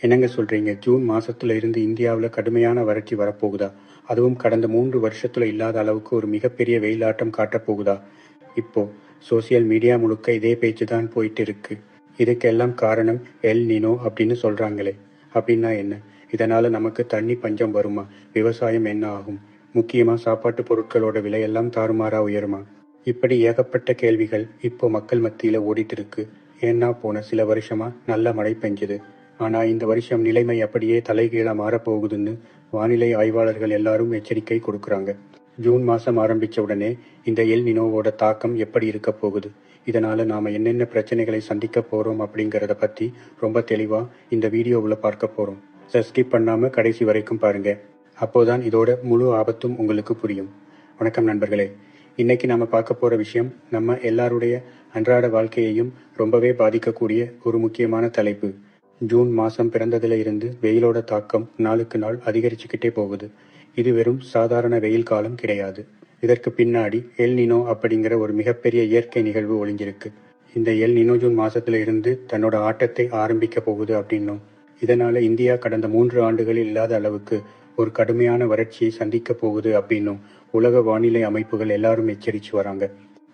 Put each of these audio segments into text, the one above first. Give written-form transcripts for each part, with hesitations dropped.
என்னங்க சொல்றீங்க? ஜூன் மாசத்துல இருந்து இந்தியாவுல கடுமையான வறட்சி வரப்போகுதா? அதுவும் கடந்த 3 வருஷத்துல இல்லாத அளவுக்கு ஒரு மிகப்பெரிய வெயிலாட்டம் காட்டப் போகுதா? இப்போ சோசியல் மீடியா முழுக்க இதே பேச்சு தான் போயிட்டு இருக்கு. இதுக்கெல்லாம் காரணம் எல் நினோ அப்படின்னு சொல்றாங்களே. அப்படின்னா என்ன? இதனால நமக்கு தண்ணி பஞ்சம் வருமா? விவசாயம் என்ன ஆகும்? முக்கியமா சாப்பாட்டு பொருட்களோட விலையெல்லாம் தாறுமாறா உயருமா? இப்படி ஏகப்பட்ட கேள்விகள் இப்போ மக்கள் மத்தியில ஓடிட்டு இருக்கு. ஏன்னா போன சில வருஷமா நல்ல மழை பெஞ்சது. ஆனா இந்த வருஷம் நிலைமை அப்படியே தலைகீழா மாறப்போகுதுன்னு வானிலை ஆய்வாளர்கள் எல்லாரும் எச்சரிக்கை கொடுக்குறாங்க. ஜூன் மாசம் ஆரம்பிச்ச உடனே இந்த எல் நினோவோட தாக்கம் எப்படி இருக்க போகுது, இதனால நாம என்னென்ன பிரச்சனைகளை சந்திக்க போறோம் அப்படிங்கிறத பத்தி ரொம்ப தெளிவா இந்த வீடியோவுல பார்க்க போறோம். ஸ்கிப் பண்ணாம கடைசி வரைக்கும் பாருங்க. அப்போதான் இதோட முழு ஆபத்தும் உங்களுக்கு புரியும். வணக்கம் நண்பர்களே. இன்னைக்கு நாம பார்க்க போற விஷயம் நம்ம எல்லாருடைய அன்றாட வாழ்க்கையையும் ரொம்பவே பாதிக்கக்கூடிய ஒரு முக்கியமான தலைப்பு. ஜூன் மாசம் பிறந்ததுல இருந்து வெயிலோட தாக்கம் நாளுக்கு நாள் அதிகரிச்சுக்கிட்டே போகுது. இது வெறும் சாதாரண வெயில் காலம் கிடையாது. இதற்கு பின்னாடி எல் நினோ அப்படிங்கிற ஒரு மிகப்பெரிய இயற்கை நிகழ்வு ஒளிஞ்சிருக்கு. இந்த எல் நினோ ஜூன் மாசத்துல இருந்து தன்னோட ஆட்டத்தை ஆரம்பிக்க போகுது அப்படின்னும், இதனால இந்தியா கடந்த 3 ஆண்டுகளில் இல்லாத அளவுக்கு ஒரு கடுமையான வறட்சியை சந்திக்க போகுது அப்படின்னும் உலக வானிலை அமைப்புகள் எல்லாரும் எச்சரிச்சு வராங்க.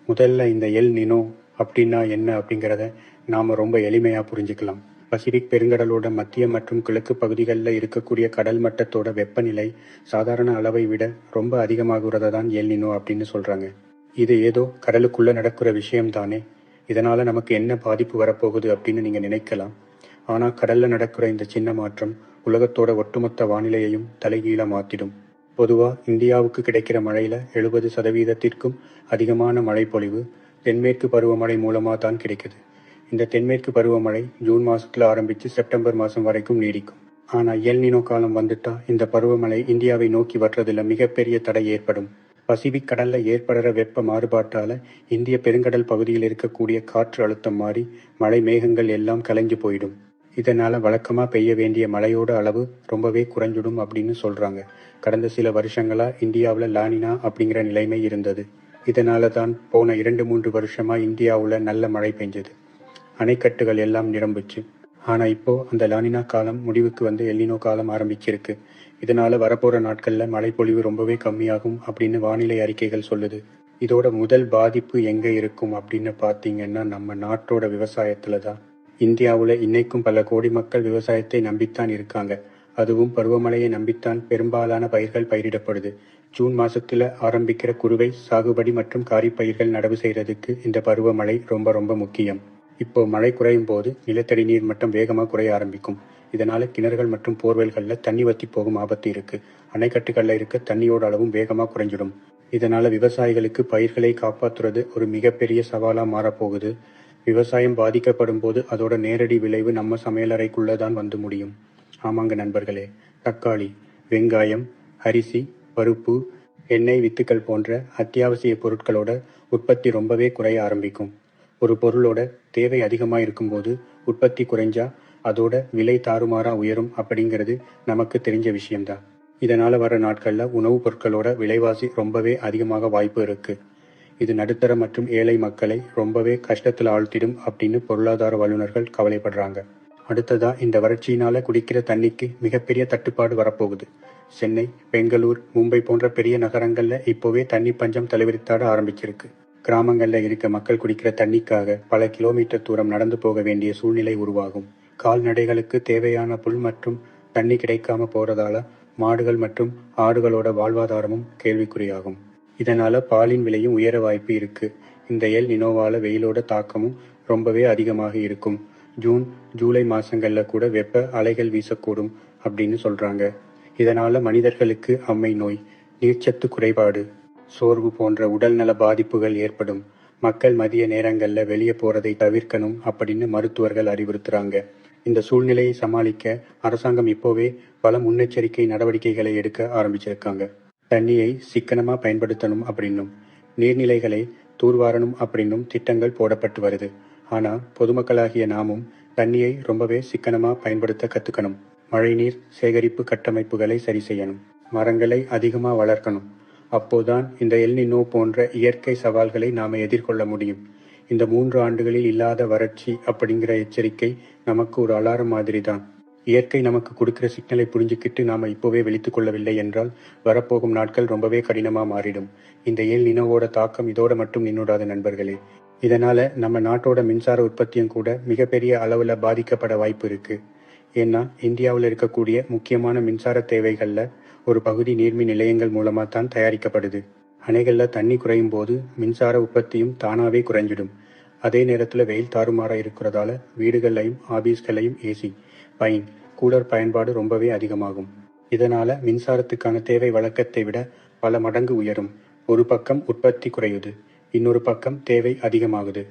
முதல்ல இந்த எல் நினோ அப்படின்னா என்ன அப்படிங்கிறத நாம ரொம்ப எளிமையா புரிஞ்சுக்கலாம். பசிபிக் பெருங்கடலோட மத்திய மற்றும் கிழக்கு பகுதிகளில் இருக்கக்கூடிய கடல் மட்டத்தோட வெப்பநிலை சாதாரண அளவை விட ரொம்ப அதிகமாகிறத தான் எல் நினோ அப்படின்னு சொல்றாங்க. இது ஏதோ கடலுக்குள்ள நடக்கிற விஷயம் தானே, இதனால நமக்கு என்ன பாதிப்பு வரப்போகுது அப்படின்னு நீங்க நினைக்கலாம். ஆனா கடல்ல நடக்கிற இந்த சின்ன மாற்றம் உலகத்தோட ஒட்டுமொத்த வானிலையையும் தலைகீழா மாத்திடும். பொதுவா இந்தியாவுக்கு கிடைக்கிற மழையில 70% அதிகமான மழைப்பொழிவு தென்மேற்கு பருவமழை மூலமா தான் கிடைக்குது. இந்த தென்மேற்கு பருவமழை ஜூன் மாசத்துல ஆரம்பிச்சு செப்டம்பர் மாசம் வரைக்கும் நீடிக்கும். ஆனா எல் நினோ காலம் வந்துட்டா இந்த பருவமழை இந்தியாவை நோக்கி வர்றதுல மிகப்பெரிய தடை ஏற்படும். பசிபிக் கடல்ல ஏற்படுற வெப்ப மாறுபாட்டால இந்திய பெருங்கடல் பகுதியில் இருக்கக்கூடிய காற்று அழுத்தம் மாறி மழை மேகங்கள் எல்லாம் கலைஞ்சு போயிடும். இதனால வழக்கமா பெய்ய வேண்டிய மழையோட அளவு ரொம்பவே குறைஞ்சிடும் அப்படின்னு சொல்றாங்க. கடந்த சில வருஷங்களா இந்தியாவுல லானினா அப்படிங்கிற நிலைமை இருந்தது. இதனால தான் போன 2-3 வருஷமா இந்தியாவுல நல்ல மழை பெஞ்சது. அணைக்கட்டுகள் எல்லாம் நிரம்புச்சு. ஆனா இப்போ அந்த லானினா காலம் முடிவுக்கு வந்து எல் நினோ காலம் ஆரம்பிச்சிருக்கு. இதனால வரப்போற நாட்கள்ல மழைப்பொழிவு ரொம்பவே கம்மியாகும் அப்படின்னு வானிலை அறிக்கைகள் சொல்லுது. இதோட முதல் பாதிப்பு எங்க இருக்கும் அப்படின்னு பார்த்தீங்கன்னா நம்ம நாட்டோட விவசாயத்துல தான். இந்தியாவுல இன்னைக்கும் பல கோடி மக்கள் விவசாயத்தை நம்பித்தான் இருக்காங்க. அதுவும் பருவமழையை நம்பித்தான் பெரும்பாலான பயிர்கள் பயிரிடப்படுது. ஜூன் மாசத்துல ஆரம்பிக்கிற குறுவை சாகுபடி மற்றும் காரிப்பயிர்கள் நடவு செய்யறதுக்கு இந்த பருவமழை ரொம்ப ரொம்ப முக்கியம். இப்போ மழை குறையும் போது நிலத்தடி நீர் மட்டம் வேகமாக குறைய ஆரம்பிக்கும். இதனால கிணறுகள் மற்றும் போர்வெல்கள்ல தண்ணி வத்தி போகும் ஆபத்து இருக்கு. அணைக்கட்டுகள்ல இருக்க தண்ணியோட அளவும் வேகமாக குறைஞ்சிடும். இதனால விவசாயிகளுக்கு பயிர்களை காப்பாற்றுறது ஒரு மிகப்பெரிய சவாலா மாறப்போகுது. விவசாயம் பாதிக்கப்படும் போது அதோட நேரடி விளைவு நம்ம சமையலறைக்குள்ளதான் வந்து முடியும். ஆமாங்க நண்பர்களே, தக்காளி, வெங்காயம், அரிசி, பருப்பு, எண்ணெய் வித்துக்கள் போன்ற அத்தியாவசிய பொருட்களோட உற்பத்தி ரொம்பவே குறைய ஆரம்பிக்கும். ஒரு பொருளோட தேவை அதிகமாக இருக்கும்போது உற்பத்தி குறைஞ்சா அதோட விலை தாறுமாறா உயரும் அப்படிங்கிறது நமக்கு தெரிஞ்ச விஷயம்தான். இதனால வர நாட்கள்ல உணவுப் பொருட்களோட விலைவாசி ரொம்பவே அதிகமாக வாய்ப்பு இருக்கு. இது நடுத்தர மற்றும் ஏழை மக்களை ரொம்பவே கஷ்டத்துல ஆழ்த்திடும் அப்படின்னு பொருளாதார வல்லுநர்கள் கவலைப்படுறாங்க. அடுத்ததா இந்த வறட்சியினால குடிக்கிற தண்ணிக்கு மிகப்பெரிய தட்டுப்பாடு வரப்போகுது. சென்னை, பெங்களூர், மும்பை போன்ற பெரிய நகரங்கள்ல இப்போவே தண்ணி பஞ்சம் தலைவிரித்தாட ஆரம்பிச்சிருக்கு. கிராமங்கள்ல இருக்க மக்கள் குடிக்கிற தண்ணிக்காக பல கிலோமீட்டர் தூரம் நடந்து போக வேண்டிய சூழ்நிலை உருவாகும். கால்நடைகளுக்கு தேவையான புல் மற்றும் தண்ணி கிடைக்காம போறதால மாடுகள் மற்றும் ஆடுகளோட வாழ்வாதாரமும் கேள்விக்குறியாகும். இதனால பாலின் விலையும் உயர வாய்ப்பு இருக்கு. இந்த எல் நினோவால வெயிலோட தாக்கமும் ரொம்பவே அதிகமாக இருக்கும். ஜூன், ஜூலை மாசங்கள்ல கூட வெப்ப அலைகள் வீசக்கூடும் அப்படின்னு சொல்றாங்க. இதனால மனிதர்களுக்கு அம்மை நோய், நீர்ச்சத்து குறைபாடு, சோர்வு போன்ற உடல்நல பாதிப்புகள் ஏற்படும். மக்கள் மதிய நேரங்கள்ல வெளியே போறதை தவிர்க்கணும் அப்படின்னு மருத்துவர்கள் அறிவுறுத்துறாங்க. இந்த சூழ்நிலையை சமாளிக்க அரசாங்கம் இப்போவே பல முன்னெச்சரிக்கை நடவடிக்கைகளை எடுக்க ஆரம்பிச்சிருக்காங்க. தண்ணியை சிக்கனமா பயன்படுத்தணும் அப்படின்னும், நீர்நிலைகளை தூர்வாரணும் அப்படின்னும் திட்டங்கள் போடப்பட்டு வருது. ஆனா பொதுமக்களாகிய நாமும் தண்ணியை ரொம்பவே சிக்கனமா பயன்படுத்த கத்துக்கணும். மழைநீர் சேகரிப்பு கட்டமைப்புகளை சரி செய்யணும். மரங்களை அதிகமா வளர்க்கணும். அப்போதான் இந்த எல் நினோ போன்ற இயற்கை சவால்களை நாம எதிர்கொள்ள முடியும். இந்த 3 ஆண்டுகளில் இல்லாத வறட்சி அப்படிங்கிற எச்சரிக்கை நமக்கு ஒரு அலாரம் மாதிரி தான். இயற்கை நமக்கு கொடுக்கிற சிக்னலை புரிஞ்சுக்கிட்டு நாம இப்போவே விழித்துக் கொள்ளவில்லை என்றால் வரப்போகும் நாட்கள் ரொம்பவே கடினமா மாறிடும். இந்த எல் நினோவோட தாக்கம் இதோட மட்டும் நின்னுடாது நண்பர்களே. இதனால நம்ம நாட்டோட மின்சார உற்பத்தியும் கூட மிகப்பெரிய அளவுல பாதிக்கப்பட வாய்ப்பு இருக்கு. ஏன்னா இந்தியாவில் இருக்கக்கூடிய முக்கியமான மின்சார தேவைகள்ல ஒரு பகுதி நீர்மின் நிலையங்கள் மூலமா தான் தயாரிக்கப்படுது. அணைகள்ல தண்ணி குறையும் போது மின்சார உற்பத்தியும் தானாவே குறைஞ்சிடும். அதே நேரத்துல வெயில் தாறுமாறா இருக்கிறதால வீடுகள்லையும் ஆபீஸ்களையும் ஏசி, பைன், கூலர் பயன்பாடு ரொம்பவே அதிகமாகும். இதனால மின்சாரத்துக்கான தேவை வழக்கத்தை விட பல மடங்கு உயரும். ஒரு பக்கம் உற்பத்தி குறையுது, இன்னொரு பக்கம் தேவை அதிகமாகுது.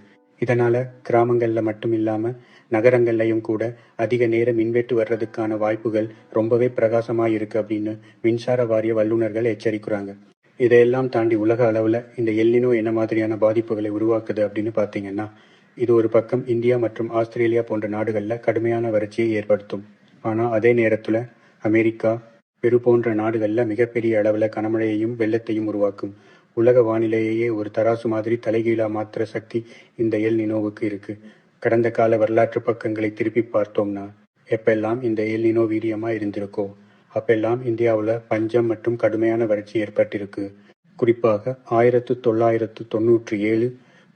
இதனால கிராமங்கள்ல மட்டும் இல்லாம நகரங்கள்லையும் கூட அதிக நேரம் மின்வெட்டு வர்றதுக்கான வாய்ப்புகள் ரொம்பவே பிரகாசமா இருக்கு அப்படின்னு மின்சார வாரிய வல்லுநர்கள் எச்சரிக்கிறாங்க. இதையெல்லாம் தாண்டி உலக அளவுல இந்த எல் நினோ என்ன மாதிரியான பாதிப்புகளை உருவாக்குது அப்படின்னு பார்த்தீங்கன்னா, இது ஒரு பக்கம் இந்தியா மற்றும் ஆஸ்திரேலியா போன்ற நாடுகள்ல கடுமையான வறட்சியை ஏற்படுத்தும். ஆனா அதே நேரத்துல அமெரிக்கா, பெரு போன்ற நாடுகள்ல மிகப்பெரிய அளவுல கனமழையையும் வெள்ளத்தையும் உருவாக்கும். உலக வானிலையையே ஒரு தராசு மாதிரி தலைகீழா மாத்திர சக்தி இந்த எல் நினோவுக்கு இருக்கு. கடந்த கால வரலாற்று பக்கங்களை திருப்பி பார்த்தோம்னா, எப்பெல்லாம் இந்த எல் நினோ வீரியமா இருந்திருக்கோ அப்பெல்லாம் இந்தியாவுல பஞ்சம் மற்றும் கடுமையான வறட்சி ஏற்பட்டிருக்கு. குறிப்பாக 1997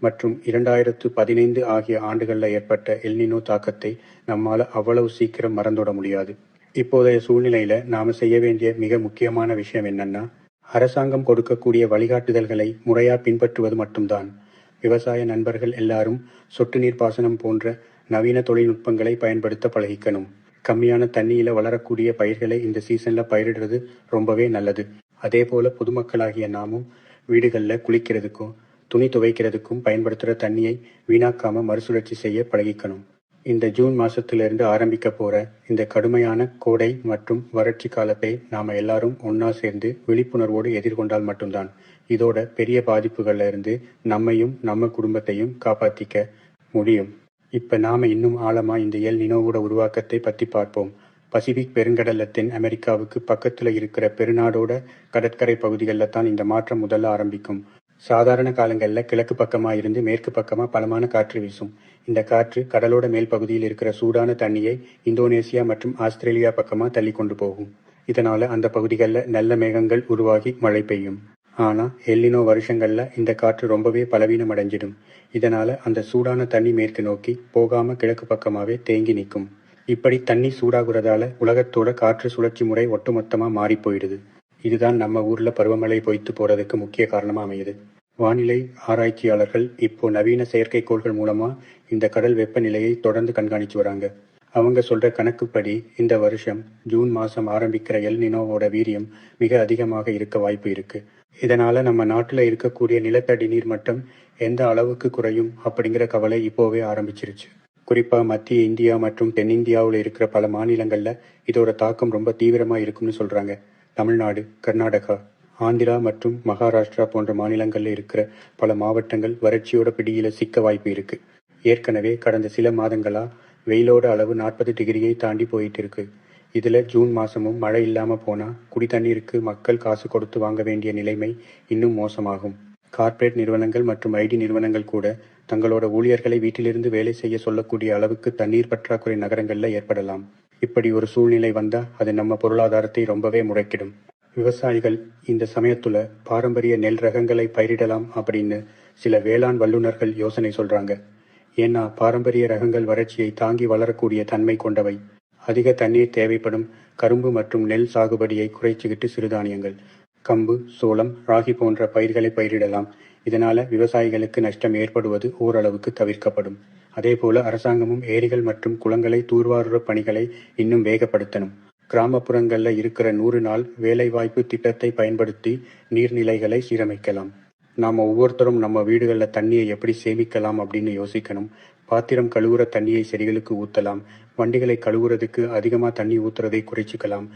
மற்றும் 2015 ஆகிய ஆண்டுகள்ல ஏற்பட்ட எல் நினோ தாக்கத்தை நம்மால அவ்வளவு சீக்கிரம் மறந்துவிட முடியாது. இப்போதைய சூழ்நிலையில நாம செய்ய வேண்டிய மிக முக்கியமான விஷயம் என்னன்னா, அரசாங்கம் கொடுக்கக்கூடிய வழிகாட்டுதல்களை முறையா பின்பற்றுவது மட்டும்தான். விவசாய நண்பர்கள் எல்லாரும் சொட்டு நீர் பாசனம் போன்ற நவீன தொழில்நுட்பங்களை பயன்படுத்த பழகிக்கணும். கம்மியான தண்ணியில வளரக்கூடிய பயிர்களை இந்த சீசன்ல பயிரிடுறது ரொம்பவே நல்லது. அதே போல பொதுமக்களாகிய நாமும் வீடுகள்ல குளிக்கிறதுக்கும் துணி துவைக்கிறதுக்கும் பயன்படுத்துகிற தண்ணியை வீணாக்காம மறுசுழற்சி செய்ய பழகிக்கணும். இந்த ஜூன் மாசத்திலிருந்து ஆரம்பிக்க போற இந்த கடுமையான கோடை மற்றும் வறட்சி காலத்தை நாம எல்லாரும் ஒன்னா சேர்ந்து விழிப்புணர்வோடு எதிர்கொண்டால் மட்டும்தான் இதோட பெரிய பாதிப்புகள்ல இருந்து நம்மையும் நம்ம குடும்பத்தையும் காப்பாத்திக்க முடியும். இப்ப நாம இன்னும் ஆழமா இந்த எல் நினோவோட உருவாக்கத்தை பத்தி பார்ப்போம். பசிபிக் பெருங்கடல்ல தென் அமெரிக்காவுக்கு பக்கத்துல இருக்கிற பெருநாடோட கடற்கரை பகுதிகளில் தான் இந்த மாற்றம் முதல்ல ஆரம்பிக்கும். சாதாரண காலங்கள்ல கிழக்கு பக்கமா இருந்து மேற்கு பக்கமா பலமான காற்று வீசும். இந்த காற்று கடலோட மேல் பகுதியில் இருக்கிற சூடான தண்ணியை இந்தோனேசியா மற்றும் ஆஸ்திரேலியா பக்கமா தள்ளி கொண்டு போகும். இதனால அந்த பகுதிகளில் நல்ல மேகங்கள் உருவாகி மழை பெய்யும். ஆனா எல் நினோ வருஷங்கள்ல இந்த காற்று ரொம்பவே பலவீனம் அடைஞ்சிடும். இதனால அந்த சூடான தண்ணி மேற்கு நோக்கி போகாம கிழக்கு பக்கமாவே தேங்கி நிற்கும். இப்படி தண்ணி சூடாகுறதால உலகத்தோட காற்று சுழற்சி முறை ஒட்டுமொத்தமா மாறி போயிடுது. இதுதான் நம்ம ஊர்ல பருவமழை பொய்த்து போறதுக்கு முக்கிய காரணமா அமையுது. வானிலை ஆராய்ச்சியாளர்கள் இப்போ நவீன செயற்கைக்கோள்கள் மூலமா இந்த கடல் வெப்பநிலையை தொடர்ந்து கண்காணிச்சு வராங்க. அவங்க சொல்ற கணக்குப்படி இந்த வருஷம் ஜூன் மாசம் ஆரம்பிக்கிற எல் நினோவோட வீரியம் மிக அதிகமாக இருக்க வாய்ப்பு இருக்கு. இதனால நம்ம நாட்டுல இருக்கக்கூடிய நிலத்தடி நீர் மட்டம் எந்த அளவுக்கு குறையும் அப்படிங்கிற கவலை இப்போவே ஆரம்பிச்சிருச்சு. குறிப்பா மத்திய இந்தியா மற்றும் தென்னிந்தியாவில் இருக்கிற பல மாநிலங்கள்ல இதோட தாக்கம் ரொம்ப தீவிரமா இருக்கும்னு சொல்றாங்க. தமிழ்நாடு, கர்நாடகா, ஆந்திரா மற்றும் மகாராஷ்டிரா போன்ற மாநிலங்கள்ல இருக்கிற பல மாவட்டங்கள் வறட்சியோட பிடியில சிக்க வாய்ப்பு இருக்கு. ஏற்கனவே கடந்த சில மாதங்களா வெயிலோட அளவு 40 டிகிரியை தாண்டி போயிட்டு இருக்கு. இதுல ஜூன் மாசமும் மழை இல்லாம போனா குடிதண்ணீருக்கு மக்கள் காசு கொடுத்து வாங்க வேண்டிய நிலைமை இன்னும் மோசமாகும். கார்ப்பரேட் நிறுவனங்கள் மற்றும் ஐடி நிறுவனங்கள் கூட தங்களோட ஊழியர்களை வீட்டிலிருந்து வேலை செய்ய சொல்லக்கூடிய அளவுக்கு தண்ணீர் பற்றாக்குறை நகரங்கள்ல ஏற்படலாம். இப்படி ஒரு சூழ்நிலை வந்தா அது நம்ம பொருளாதாரத்தை ரொம்பவே முடக்கிடும். விவசாயிகள் இந்த சமயத்துல பாரம்பரிய நெல் ரகங்களை பயிரிடலாம் அப்படின்னு சில வேளாண் வல்லுநர்கள் யோசனை சொல்றாங்க. ஏன்னா பாரம்பரிய ரகங்கள் வறட்சியை தாங்கி வளரக்கூடிய தன்மை கொண்டவை. அதிக தண்ணீர் தேவைப்படும் கரும்பு மற்றும் நெல் சாகுபடியை குறைச்சிக்கிட்டு சிறுதானியங்கள், கம்பு, சோளம், ராகி போன்ற பயிர்களை பயிரிடலாம். இதனால விவசாயிகளுக்கு நஷ்டம் ஏற்படுவது ஓரளவுக்கு தவிர்க்கப்படும். அதேபோல அரசாங்கமும் ஏரிகள் மற்றும் குளங்களை தூர்வாருற பணிகளை இன்னும் வேகப்படுத்தணும். கிராமப்புறங்கள்ல இருக்கிற 100 நாள் வேலைவாய்ப்பு திட்டத்தை பயன்படுத்தி நீர்நிலைகளை சீரமைக்கலாம். நாம ஒவ்வொருத்தரும் நம்ம வீடுகள்ல தண்ணியை எப்படி சேமிக்கலாம் அப்படின்னு யோசிக்கணும். பாத்திரம் கழுவுற தண்ணியை செடிகளுக்கு ஊத்தலாம். வண்டிகளை கழுவுறதுக்கு அதிகமா தண்ணி ஊத்துறதை குறைச்சிக்கலாம்.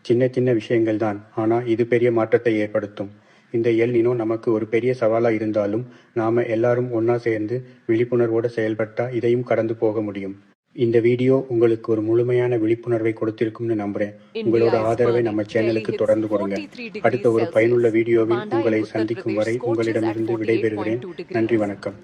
சின்ன சின்ன விஷயங்கள் தான், ஆனா இது பெரிய மாற்றத்தை ஏற்படுத்தும். இந்த எல் நினோ நமக்கு ஒரு பெரிய சவாலா இருந்தாலும் நாம எல்லாரும் ஒன்னா சேர்ந்து விழிப்புணர்வோட செயல்பட்டா இதையும் கடந்து போக முடியும். இந்த வீடியோ உங்களுக்கு ஒரு முழுமையான விழிப்புணர்வை கொடுத்திருக்கும்னு நம்புறேன். உங்களோட ஆதரவை நம்ம சேனலுக்கு தொடர்ந்து கொடுங்க. அடுத்த ஒரு பயனுள்ள வீடியோவில் உங்களை சந்திக்கும் வரை உங்களிடமிருந்து விடைபெறுகிறேன். நன்றி, வணக்கம்.